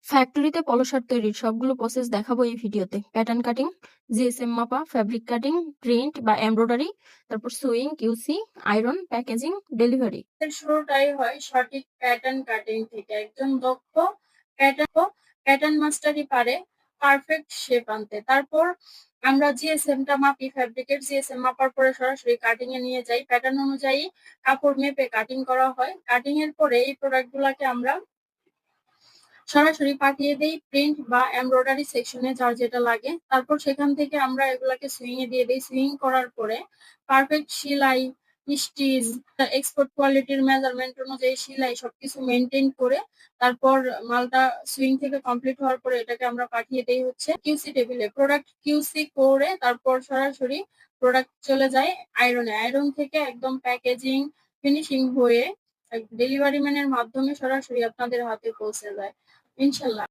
ফ্যাক্টরিতে পলো শার্ট তৈরির সবগুলো প্রসেস দেখাবো এই ভিডিওতে। প্যাটার্ন কাটিং, জিএসএম মাপা, ফ্যাব্রিক কাটিং, প্রিন্ট বা এমব্রয়ডারি, তারপর sewing, QC, iron, packaging, delivery. শুরুটাই হয় সঠিক প্যাটার্ন কাটিং থেকে। একজন দক্ষ প্যাটার্ন মাস্টারই পারে পারফেক্ট শেপ আনতে। তারপর আমরা জিএসএমটা মাপি, ফ্যাব্রিকের জিএসএম মাপার পরে সরাসরি কাটিং এ নিয়ে যাই। প্যাটার্ন অনুযায়ী কাপড় মেপে কাটিং করা হয়। কাটিং এর পরে এই প্রোডাক্ট গুলাকে আমরা সরাসরি পাঠিয়ে দেই প্রিন্ট বা এমব্রয়ডারি সেকশনে, যার যেটা লাগে। তারপর সেখান থেকে আমরা এগুলাকে সুইং এ দিয়ে দিই। সুইং করার পরে পারফেক্ট সেলাই, স্টিচ, এক্সপোর্ট কোয়ালিটির মেজারমেন্ট অনুযায়ী সেলাই সবকিছু মেনটেন করে তারপর মালটা সুইং থেকে কমপ্লিট হওয়ার পরে এটাকে আমরা পাঠিয়ে দেই হচ্ছে কিউসি টেবিলে। প্রোডাক্ট কিউসি করে তারপর সরাসরি প্রোডাক্ট চলে যায় আয়রনে। আয়রন থেকে একদম প্যাকেজিং, ফিনিশিং হয়ে ডেলিভারি ম্যানের মাধ্যমে সরাসরি আপনাদের হাতে পৌঁছে যায় ইনশাল্লাহ।